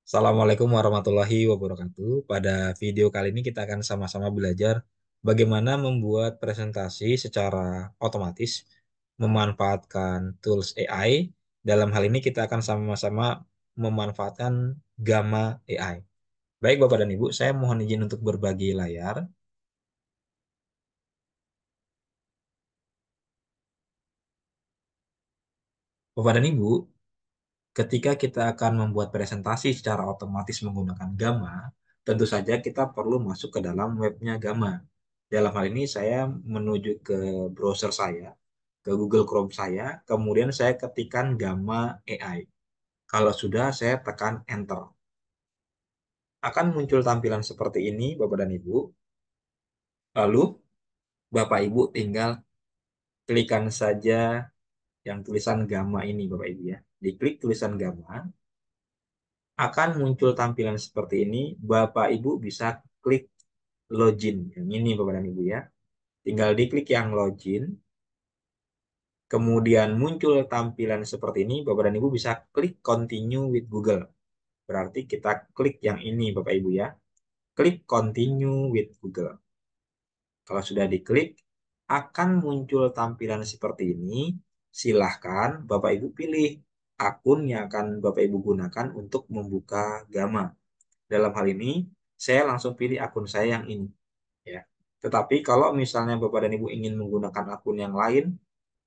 Assalamualaikum warahmatullahi wabarakatuh. Pada video kali ini kita akan sama-sama belajar bagaimana membuat presentasi secara otomatis memanfaatkan tools AI. Dalam hal ini kita akan sama-sama memanfaatkan Gamma AI. Baik Bapak dan Ibu, saya mohon izin untuk berbagi layar. Bapak dan Ibu, ketika kita akan membuat presentasi secara otomatis menggunakan Gamma, tentu saja kita perlu masuk ke dalam webnya Gamma. Dalam hal ini saya menuju ke browser saya, ke Google Chrome saya, kemudian saya ketikkan Gamma AI. Kalau sudah, saya tekan Enter. Akan muncul tampilan seperti ini, Bapak dan Ibu. Lalu, Bapak Ibu tinggal klikkan saja yang tulisan Gamma ini, Bapak Ibu ya. Diklik tulisan Gamma, akan muncul tampilan seperti ini. Bapak Ibu bisa klik login. Yang ini Bapak dan Ibu ya. Tinggal diklik yang login. Kemudian muncul tampilan seperti ini. Bapak dan Ibu bisa klik continue with Google. Berarti kita klik yang ini Bapak Ibu ya. Klik continue with Google. Kalau sudah diklik, akan muncul tampilan seperti ini. Silahkan Bapak Ibu pilih akun yang akan Bapak Ibu gunakan untuk membuka Gamma. Dalam hal ini, saya langsung pilih akun saya yang ini. Ya. Tetapi kalau misalnya Bapak dan Ibu ingin menggunakan akun yang lain,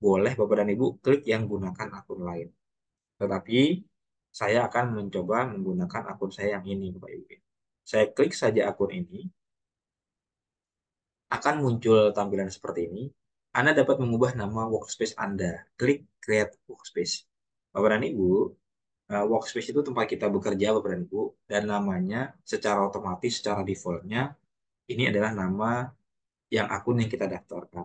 boleh Bapak dan Ibu klik yang gunakan akun lain. Tetapi saya akan mencoba menggunakan akun saya yang ini, Bapak Ibu. Saya klik saja akun ini, akan muncul tampilan seperti ini. Anda dapat mengubah nama workspace Anda. Klik Create Workspace. Bapak dan Ibu, workspace itu tempat kita bekerja, Bapak dan Ibu, dan namanya secara otomatis, secara defaultnya, ini adalah nama yang akun yang kita daftarkan.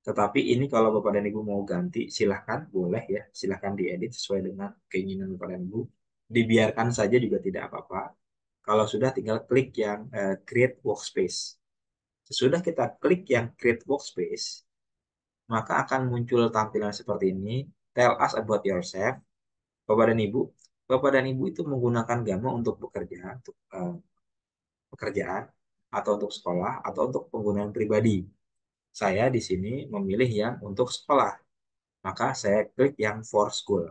Tetapi ini kalau Bapak dan Ibu mau ganti, silahkan, boleh ya, silahkan diedit sesuai dengan keinginan Bapak dan Ibu. Dibiarkan saja juga tidak apa-apa. Kalau sudah tinggal klik yang Create Workspace. Sesudah kita klik yang Create Workspace, maka akan muncul tampilan seperti ini. Tell us about yourself. Bapak dan Ibu, Bapak dan Ibu itu menggunakan Gamma untuk bekerja, untuk pekerjaan, atau untuk sekolah, atau untuk penggunaan pribadi. Saya di sini memilih yang untuk sekolah, maka saya klik yang for school.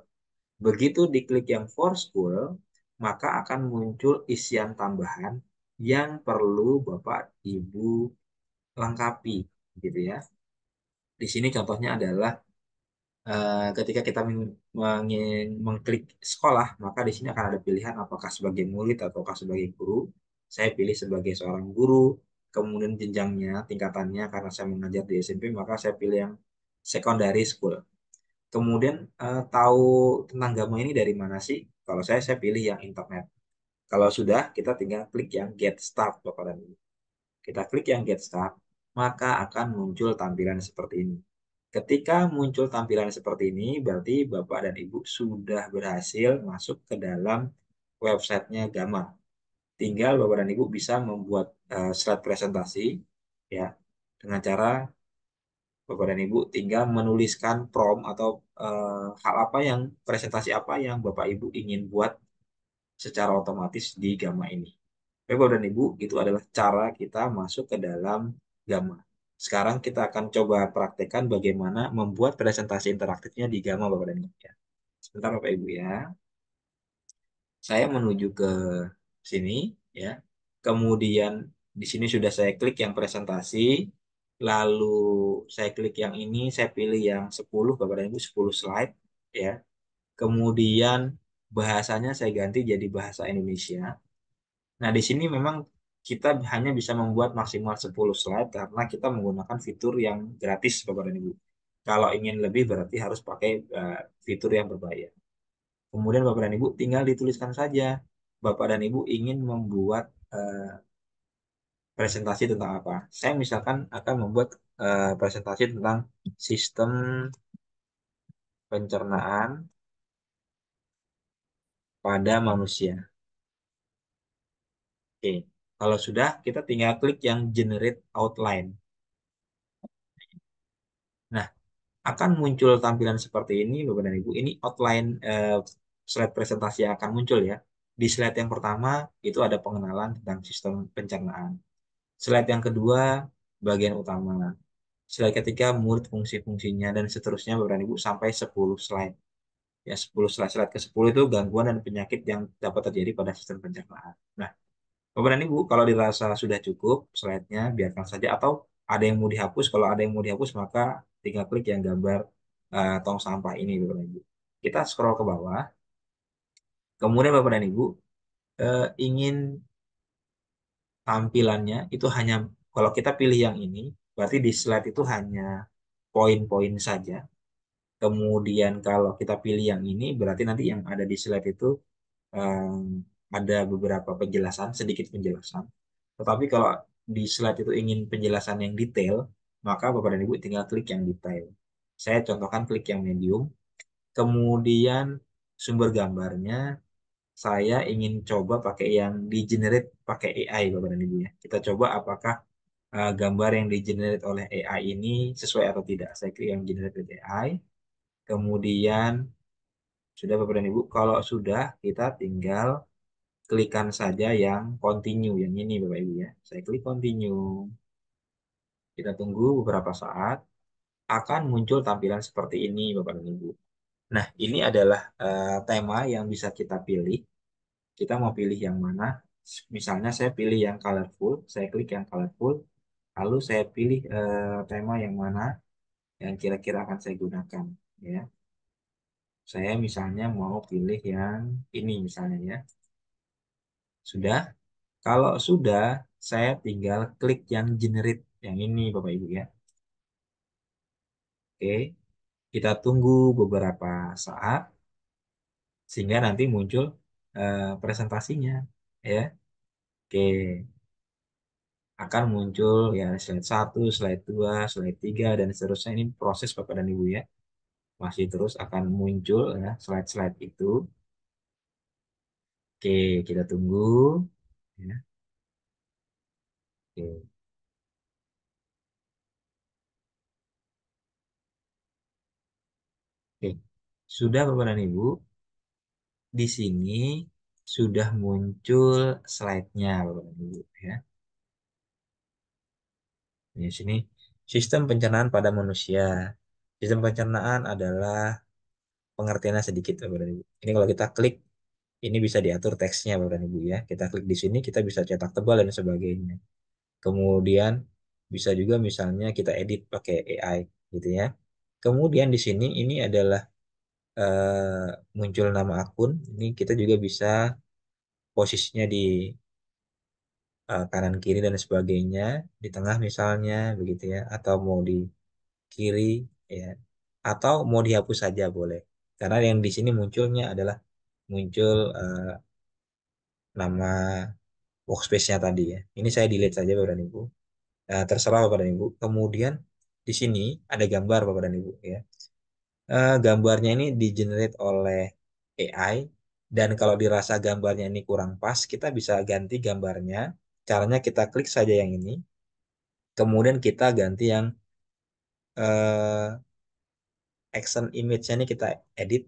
Begitu diklik yang for school, maka akan muncul isian tambahan yang perlu Bapak Ibu lengkapi, gitu ya. Di sini contohnya adalah ketika kita mengklik sekolah, maka di sini akan ada pilihan apakah sebagai murid ataukah sebagai guru. Saya pilih sebagai seorang guru, kemudian jenjangnya, tingkatannya, karena saya mengajar di SMP, maka saya pilih yang secondary school. Kemudian tahu tentang Gamma ini dari mana sih? Kalau saya pilih yang internet. Kalau sudah, kita tinggal klik yang Get Start, Bapak dan Ibu. Kita klik yang Get Start, maka akan muncul tampilan seperti ini. Ketika muncul tampilan seperti ini, berarti Bapak dan Ibu sudah berhasil masuk ke dalam websitenya Gamma. Tinggal Bapak dan Ibu bisa membuat slide presentasi ya dengan cara Bapak dan Ibu tinggal menuliskan prompt atau hal apa yang presentasi apa yang Bapak Ibu ingin buat secara otomatis di Gamma ini. Bapak dan Ibu, itu adalah cara kita masuk ke dalam Gamma. Sekarang kita akan coba praktekkan bagaimana membuat presentasi interaktifnya di Gamma, Bapak dan Ibu. Ya. Sebentar, Bapak Ibu ya. Saya menuju ke sini, ya. Kemudian di sini sudah saya klik yang presentasi. Lalu saya klik yang ini, saya pilih yang 10, Bapak dan Ibu, 10 slide, ya. Kemudian bahasanya saya ganti jadi bahasa Indonesia. Nah, di sini memang kita hanya bisa membuat maksimal 10 slide karena kita menggunakan fitur yang gratis, Bapak dan Ibu. Kalau ingin lebih berarti harus pakai fitur yang berbayar. Kemudian Bapak dan Ibu tinggal dituliskan saja. Bapak dan Ibu ingin membuat presentasi tentang apa. Saya misalkan akan membuat presentasi tentang sistem pencernaan pada manusia. Oke. Kalau sudah, kita tinggal klik yang generate outline. Nah, akan muncul tampilan seperti ini, Bapak dan Ibu. Ini outline slide presentasi yang akan muncul ya. Di slide yang pertama itu ada pengenalan tentang sistem pencernaan. Slide yang kedua bagian utama. Slide ketiga murid fungsi-fungsinya dan seterusnya Bapak dan Ibu sampai 10 slide. Ya, 10 slide. Slide ke-10 itu gangguan dan penyakit yang dapat terjadi pada sistem pencernaan. Nah, Bapak dan Ibu, kalau dirasa sudah cukup slide-nya, biarkan saja. Atau ada yang mau dihapus, kalau ada yang mau dihapus, maka tinggal klik yang gambar tong sampah ini, Bapak dan Ibu. Kita scroll ke bawah. Kemudian Bapak dan Ibu ingin tampilannya itu hanya, kalau kita pilih yang ini, berarti di slide itu hanya poin-poin saja. Kemudian kalau kita pilih yang ini, berarti nanti yang ada di slide itu em, ada beberapa penjelasan, sedikit penjelasan. Tetapi kalau di slide itu ingin penjelasan yang detail, maka Bapak dan Ibu tinggal klik yang detail. Saya contohkan klik yang medium. Kemudian sumber gambarnya, saya ingin coba pakai yang di generate pakai AI, Bapak dan Ibu ya. Kita coba apakah gambar yang di generate oleh AI ini sesuai atau tidak. Saya klik yang generate with AI. Kemudian sudah Bapak dan Ibu, kalau sudah kita tinggal klikkan saja yang continue, yang ini Bapak Ibu ya. Saya klik continue. Kita tunggu beberapa saat, akan muncul tampilan seperti ini Bapak dan Ibu. Nah, ini adalah tema yang bisa kita pilih. Kita mau pilih yang mana? Misalnya saya pilih yang colorful, saya klik yang colorful, lalu saya pilih tema yang mana yang kira-kira akan saya gunakan. Ya, saya misalnya mau pilih yang ini misalnya ya. Sudah. Kalau sudah, saya tinggal klik yang generate yang ini Bapak Ibu ya. Oke, kita tunggu beberapa saat sehingga nanti muncul presentasinya ya. Oke, akan muncul ya slide satu, slide 2, slide 3 dan seterusnya. Ini proses Bapak dan Ibu ya. Masih terus akan muncul ya slide-slide itu. Oke, kita tunggu ya. Oke. Oke. Sudah Bapak dan Ibu, di sini sudah muncul slide-nya Bapak dan Ibu ya. Di sini sistem pencernaan pada manusia. Sistem pencernaan adalah pengertiannya sedikit Bapak dan Ibu. Ini kalau kita klik ini bisa diatur teksnya Bapak dan Ibu ya. Kita klik di sini kita bisa cetak tebal dan sebagainya. Kemudian bisa juga misalnya kita edit pakai AI gitu ya. Kemudian di sini ini adalah muncul nama akun. Ini kita juga bisa posisinya di kanan kiri dan sebagainya, di tengah misalnya begitu ya, atau mau di kiri ya, atau mau dihapus saja boleh. Karena yang di sini munculnya adalah muncul nama workspace-nya tadi ya. Ini saya delete saja Bapak dan Ibu. Nah, terserah Bapak dan Ibu. Kemudian di sini ada gambar Bapak dan Ibu ya. Gambarnya ini di-generate oleh AI dan kalau dirasa gambarnya ini kurang pas, kita bisa ganti gambarnya. Caranya kita klik saja yang ini, kemudian kita ganti yang eh, action image-nya ini kita edit.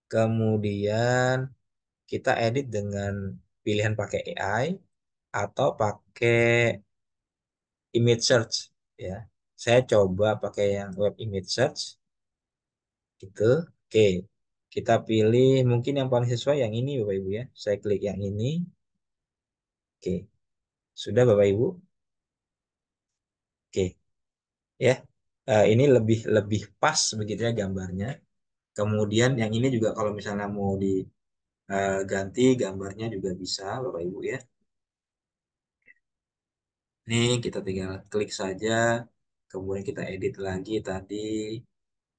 Kemudian kita edit dengan pilihan pakai AI atau pakai image search ya. Saya coba pakai yang web image search gitu. Oke. Kita pilih mungkin yang paling sesuai yang ini Bapak Ibu ya. Saya klik yang ini. Oke. Sudah Bapak Ibu. Oke. Ya. Ini lebih lebih pas begitu ya gambarnya. Kemudian yang ini juga kalau misalnya mau diganti gambarnya juga bisa Bapak Ibu ya. Ini kita tinggal klik saja. Kemudian kita edit lagi tadi.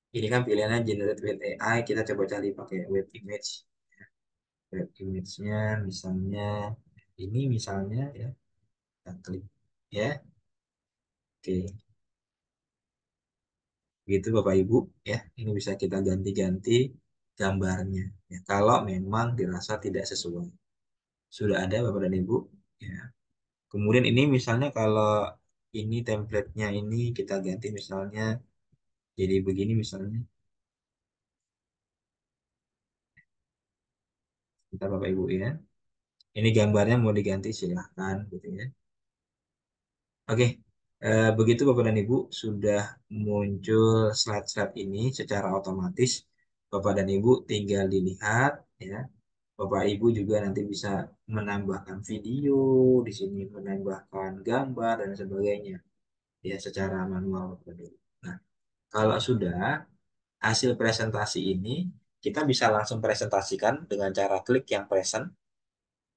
Ini kan pilihannya generate with AI. Kita coba cari pakai web image. Web image-nya misalnya ini misalnya ya. Kita klik ya. Oke. Gitu Bapak Ibu ya. Ini bisa kita ganti-ganti gambarnya. Ya, kalau memang dirasa tidak sesuai. Sudah ada Bapak dan Ibu. Ya. Kemudian ini misalnya kalau ini template-nya ini kita ganti misalnya jadi begini misalnya. Bentar Bapak Ibu ya. Ini gambarnya mau diganti silahkan gitu ya. Oke, begitu Bapak dan Ibu sudah muncul slide-slide ini secara otomatis. Bapak dan Ibu tinggal dilihat ya. Bapak Ibu juga nanti bisa menambahkan video di sini, menambahkan gambar dan sebagainya ya secara manual Bapak dan Ibu. Nah, kalau sudah hasil presentasi ini kita bisa langsung presentasikan dengan cara klik yang present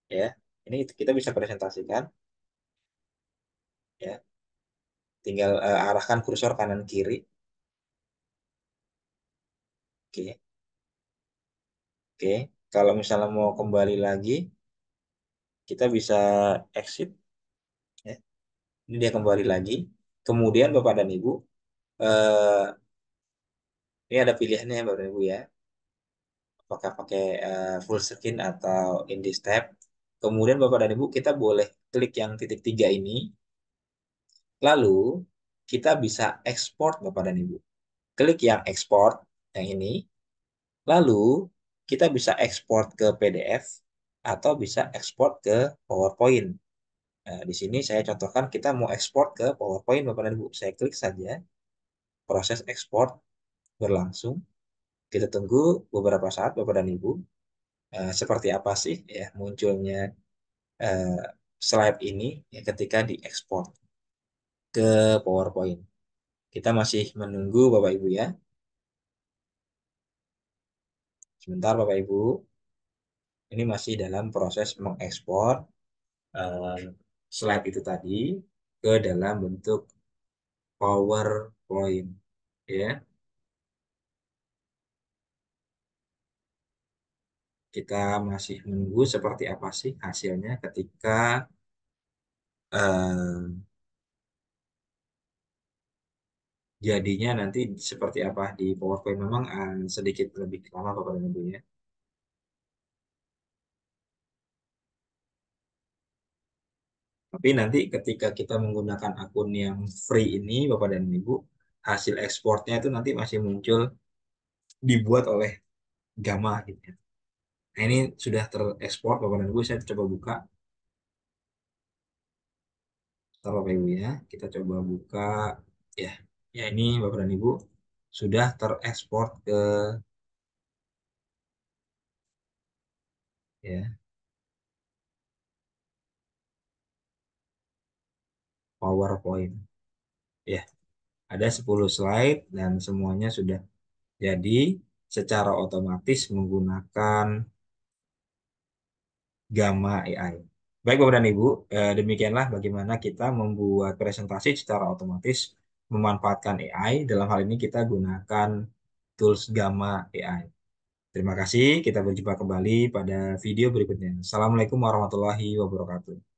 ya. Ini kita bisa presentasikan ya. Tinggal arahkan kursor kanan kiri. Oke. Oke, kalau misalnya mau kembali lagi, kita bisa exit. Ya. Ini dia kembali lagi. Kemudian Bapak dan Ibu, eh, ini ada pilihannya ya Bapak dan Ibu ya. Apakah pakai full screen atau in this tab. Kemudian Bapak dan Ibu, kita boleh klik yang titik tiga ini. Lalu kita bisa export Bapak dan Ibu. Klik yang export yang ini. Lalu kita bisa export ke PDF atau bisa export ke PowerPoint. Nah, di sini saya contohkan kita mau ekspor ke PowerPoint Bapak dan Ibu. Saya klik saja, proses ekspor berlangsung. Kita tunggu beberapa saat Bapak dan Ibu. Seperti apa sih ya munculnya eh, slide ini ya, ketika diekspor ke PowerPoint. Kita masih menunggu Bapak Ibu ya. Sebentar Bapak Ibu, ini masih dalam proses mengekspor eh, slide itu tadi ke dalam bentuk PowerPoint ya. Kita masih menunggu seperti apa sih hasilnya ketika eh, jadinya nanti seperti apa di PowerPoint memang sedikit lebih lama Bapak dan Ibu ya. Tapi nanti ketika kita menggunakan akun yang free ini Bapak dan Ibu, hasil ekspornya itu nanti masih muncul dibuat oleh Gamma gitu ya. Nah, ini sudah terekspor Bapak dan Ibu, saya coba buka. Ntar Bapak Ibu ya, kita coba buka ya. Ya ini Bapak dan Ibu sudah terekspor ke ya PowerPoint. Ya, ada 10 slide dan semuanya sudah jadi secara otomatis menggunakan Gamma AI. Baik Bapak dan Ibu, demikianlah bagaimana kita membuat presentasi secara otomatis memanfaatkan AI. Dalam hal ini kita gunakan tools Gamma AI. Terima kasih, kita berjumpa kembali pada video berikutnya. Assalamualaikum warahmatullahi wabarakatuh.